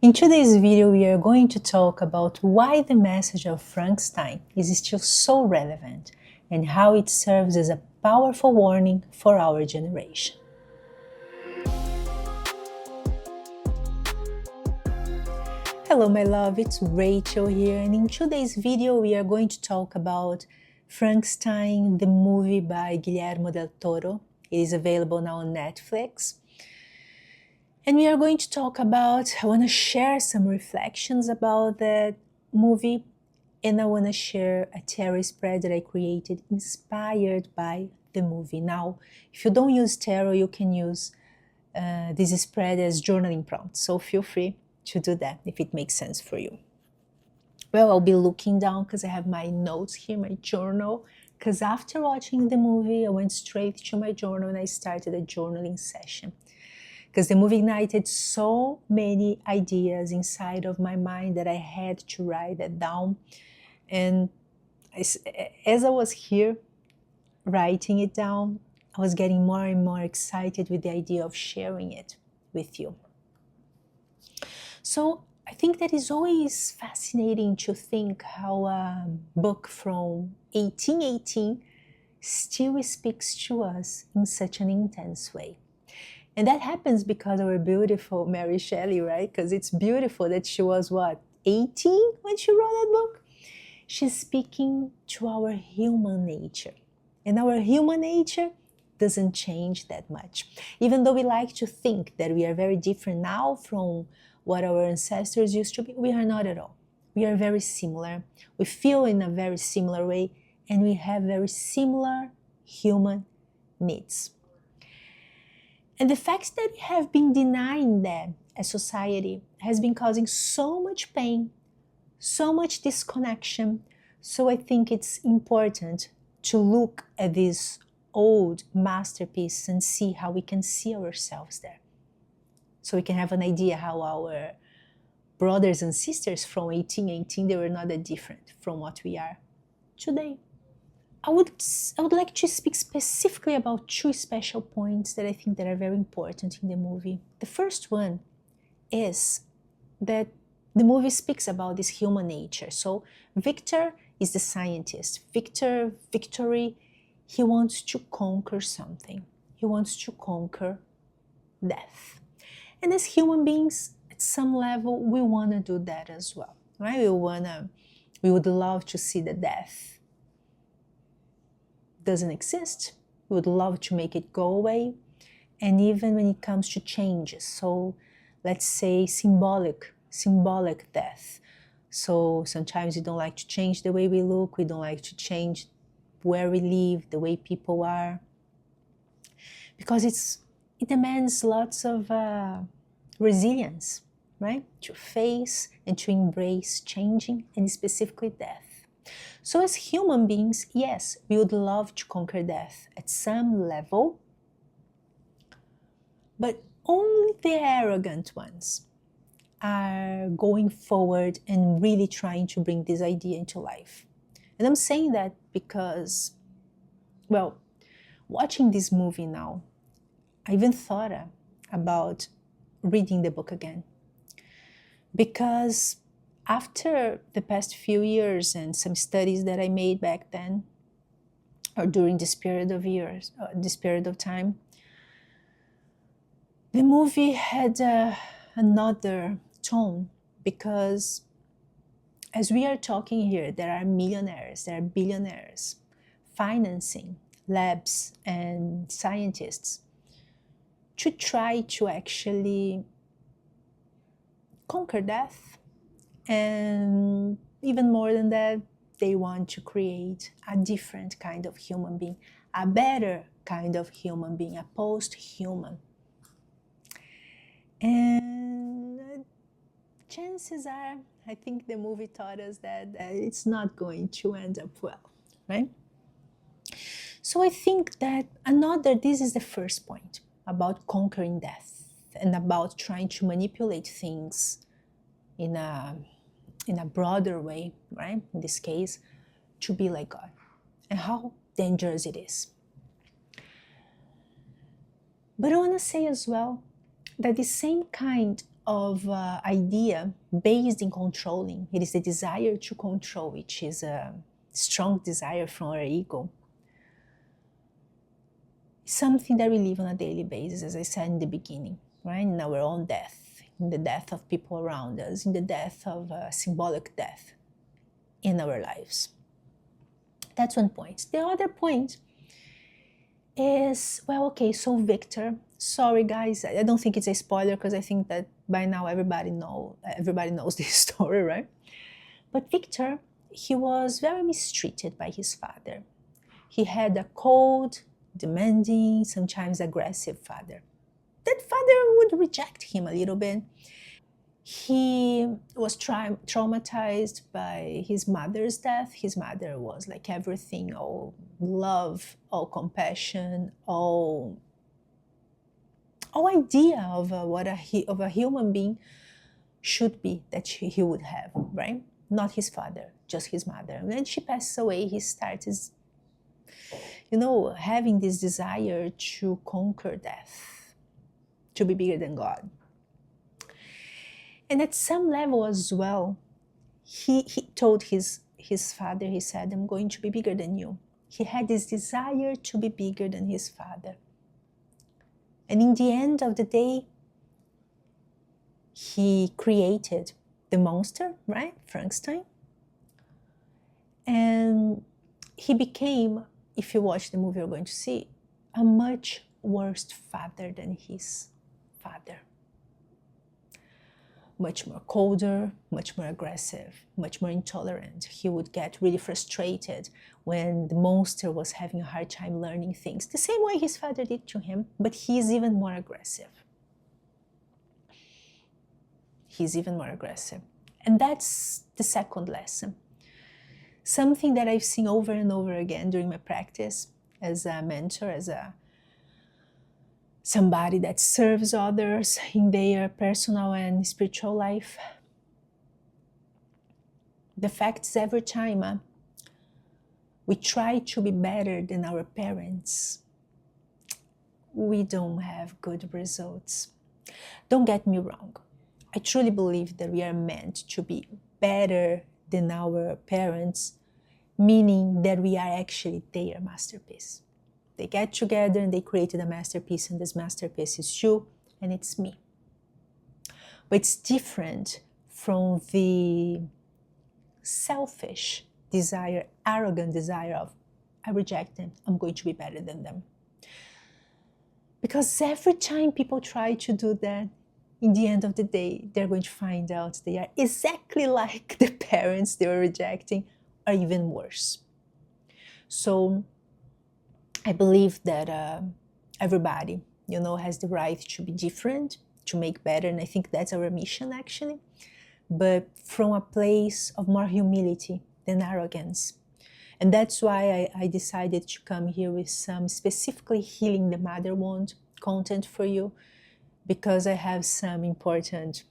In today's video, we are going to talk about why the message of Frankenstein is still so relevant and how it serves as a powerful warning for our generation. Hello my love, it's Rachel here, and in today's video we are going to talk about Frankenstein, the movie by Guillermo del Toro. It is available now on Netflix. And we are going to talk about, I want to share some reflections about that movie, and I want to share a tarot spread that I created inspired by the movie. Now, if you don't use tarot, you can use this spread as journaling prompts, so feel free to do that if it makes sense for you. Well, I'll be looking down because I have my notes here, my journal, because after watching the movie, I went straight to my journal and I started a journaling session. Because the movie ignited so many ideas inside of my mind that I had to write that down. And as I was here writing it down, I was getting more and more excited with the idea of sharing it with you. So I think that is always fascinating to think how a book from 1818 still speaks to us in such an intense way. And that happens because of our beautiful Mary Shelley, right? Because it's beautiful that she was, 18 when she wrote that book? She's speaking to our human nature. And our human nature doesn't change that much. Even though we like to think that we are very different now from what our ancestors used to be, we are not at all. We are very similar. We feel in a very similar way, and we have very similar human needs. And the fact that we have been denying them as society has been causing so much pain, so much disconnection. So I think it's important to look at this old masterpiece and see how we can see ourselves there. So we can have an idea how our brothers and sisters from 1818, they were not that different from what we are today. I would like to speak specifically about two special points that I think that are very important in the movie. The first one is that the movie speaks about this human nature. So Victor is the scientist. Victory, he wants to conquer something. He wants to conquer death. And as human beings, at some level, we want to do that as well, right? We would love to see the death doesn't exist. We would love to make it go away. And even when it comes to changes, so let's say symbolic death. So sometimes we don't like to change the way we look, we don't like to change where we live, the way people are, because it demands lots of resilience, right? To face and to embrace changing, and specifically death. So as human beings, yes, we would love to conquer death at some level, but only the arrogant ones are going forward and really trying to bring this idea into life. And I'm saying that because, well, watching this movie now, I even thought about reading the book again. Because after the past few years and some studies that I made back then, or during this period of years, this period of time, the movie had another tone, because as we are talking here, there are millionaires, there are billionaires financing labs and scientists to try to actually conquer death. And even more than that, they want to create a different kind of human being, a better kind of human being, a post-human. And chances are, I think the movie taught us that it's not going to end up well, right? So I think that this is the first point about conquering death and about trying to manipulate things in a broader way, right? In this case, to be like God, and how dangerous it is. But I want to say as well that the same kind of idea based in controlling. It is the desire to control, which is a strong desire from our ego. Something that we live on a daily basis, as I said in the beginning, right? In our own death, in the death of people around us, in the death of symbolic death in our lives. That's one point. The other point is, well, okay, so Victor, sorry guys, I don't think it's a spoiler because I think that by now everybody knows this story, right? But Victor, he was very mistreated by his father. He had a cold, demanding, sometimes aggressive father. That father would reject him a little bit. He was traumatized by his mother's death. His mother was like everything, all love, all compassion, all idea of what a human being should be that he would have, right? Not his father, just his mother. And when she passed away, he started, having this desire to conquer death, to be bigger than God. And at some level as well, he told his father, he said, I'm going to be bigger than you. He had this desire to be bigger than his father. And in the end of the day, he created the monster, right? Frankenstein. And he became, if you watch the movie you're going to see, a much worse father than his father. Much more colder, much more aggressive, much more intolerant. He would get really frustrated when the monster was having a hard time learning things, the same way his father did to him, but he's even more aggressive. He's even more aggressive. And that's the second lesson. Something that I've seen over and over again during my practice as a mentor, as somebody that serves others in their personal and spiritual life. The fact is, every time we try to be better than our parents, we don't have good results. Don't get me wrong. I truly believe that we are meant to be better than our parents, meaning that we are actually their masterpiece. They get together and they created a masterpiece, and this masterpiece is you and it's me. But it's different from the selfish desire, arrogant desire of, I reject them, I'm going to be better than them. Because every time people try to do that, in the end of the day, they're going to find out they are exactly like the parents they were rejecting, or even worse. So I believe that everybody, has the right to be different, to make better, and I think that's our mission actually, but from a place of more humility than arrogance. And that's why I decided to come here with some specifically healing the mother wound content for you, because I have some important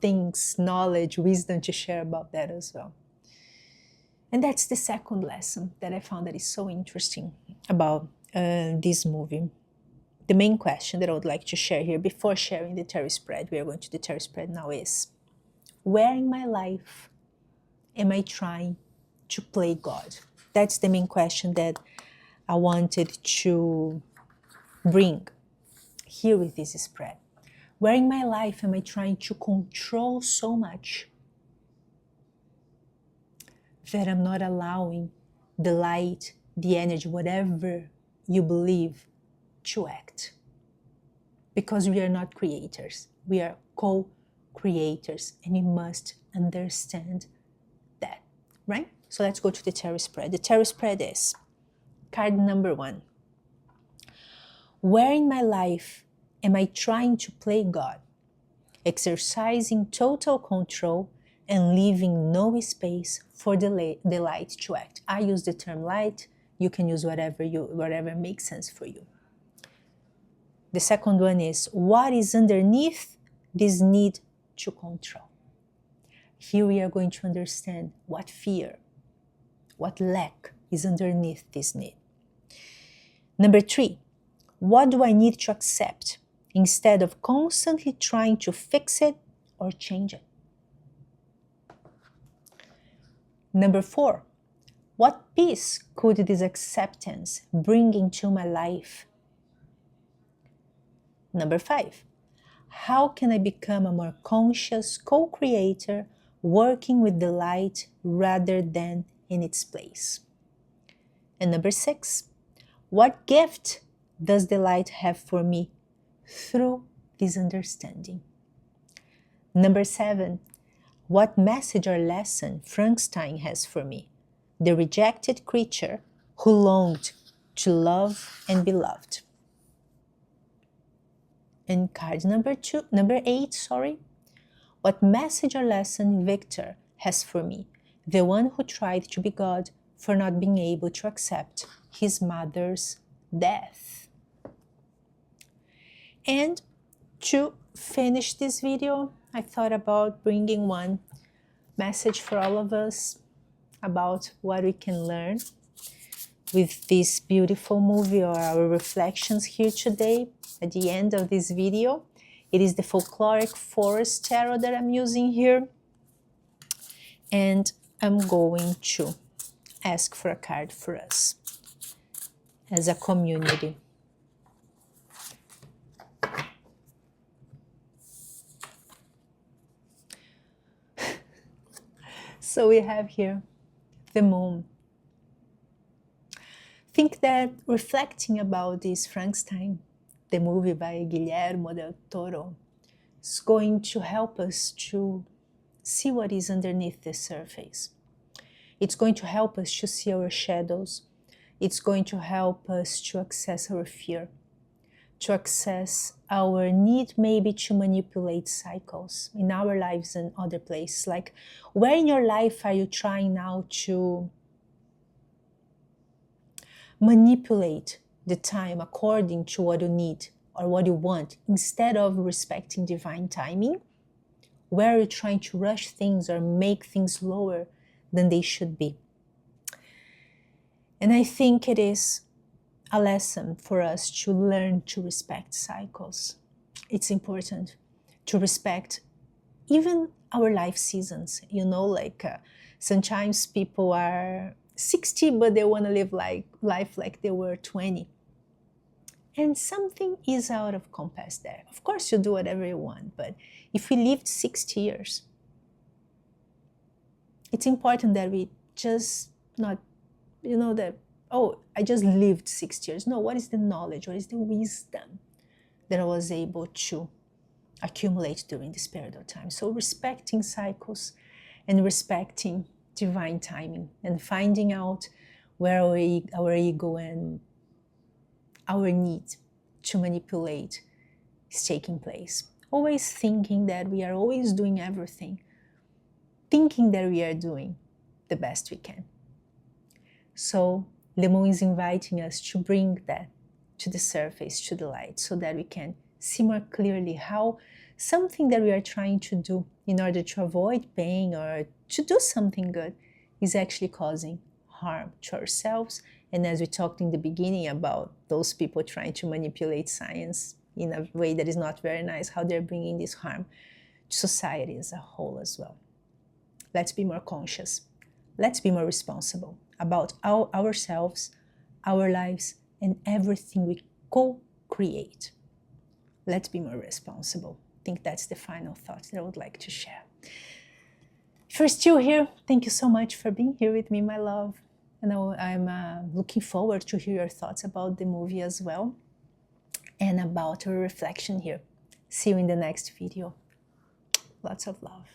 things, knowledge, wisdom to share about that as well. And that's the second lesson that I found that is so interesting about this movie. The main question that I would like to share here before sharing the tarot spread, we are going to the tarot spread now, is, where in my life am I trying to play God? That's the main question that I wanted to bring here with this spread. Where in my life am I trying to control so much that I'm not allowing the light, the energy, whatever you believe, to act? Because we are not creators, we are co-creators, and you must understand that, right? So let's go to the tarot spread. The tarot spread is card number 1. Where in my life am I trying to play God, exercising total control and leaving no space for the light to act? I use the term light. You can use whatever makes sense for you. The second one is, what is underneath this need to control? Here we are going to understand what fear, what lack is underneath this need. Number 3, what do I need to accept instead of constantly trying to fix it or change it. Number 4, what peace could this acceptance bring into my life? Number 5, how can I become a more conscious co-creator working with the light rather than in its place? And number 6, what gift does the light have for me through this understanding? Number 7, what message or lesson Frankenstein has for me, the rejected creature who longed to love and be loved? And card number 8, what message or lesson Victor has for me, the one who tried to be God for not being able to accept his mother's death? And to finish this video, I thought about bringing one message for all of us about what we can learn with this beautiful movie or our reflections here today. At the end of this video, it is the Folkloric Forest Tarot that I'm using here. And I'm going to ask for a card for us as a community. So we have here the moon. Think that reflecting about this Frankenstein, the movie by Guillermo del Toro, is going to help us to see what is underneath the surface. It's going to help us to see our shadows. It's going to help us to access our fear, to access our need maybe to manipulate cycles in our lives and other places. Like, where in your life are you trying now to manipulate the time according to what you need or what you want, instead of respecting divine timing? Where are you trying to rush things or make things lower than they should be? And I think it is a lesson for us to learn to respect cycles. It's important to respect even our life seasons. You know, like sometimes people are 60, but they want to live life like they were 20. And something is out of compass there. Of course, you do whatever you want, but if we lived 60 years, it's important that we just not, that, oh, I just lived 60 years. No, what is the knowledge? What is the wisdom that I was able to accumulate during this period of time? So respecting cycles and respecting divine timing and finding out where our ego and our need to manipulate is taking place. Always thinking that we are always doing everything, thinking that we are doing the best we can. So the moon is inviting us to bring that to the surface, to the light, so that we can see more clearly how something that we are trying to do in order to avoid pain or to do something good is actually causing harm to ourselves. And as we talked in the beginning about those people trying to manipulate science in a way that is not very nice, how they're bringing this harm to society as a whole as well. Let's be more conscious. Let's be more responsible about ourselves, our lives, and everything we co-create. Let's be more responsible. I think that's the final thought that I would like to share. If you're still here, thank you so much for being here with me, my love. And I'm looking forward to hear your thoughts about the movie as well and about our reflection here. See you in the next video. Lots of love.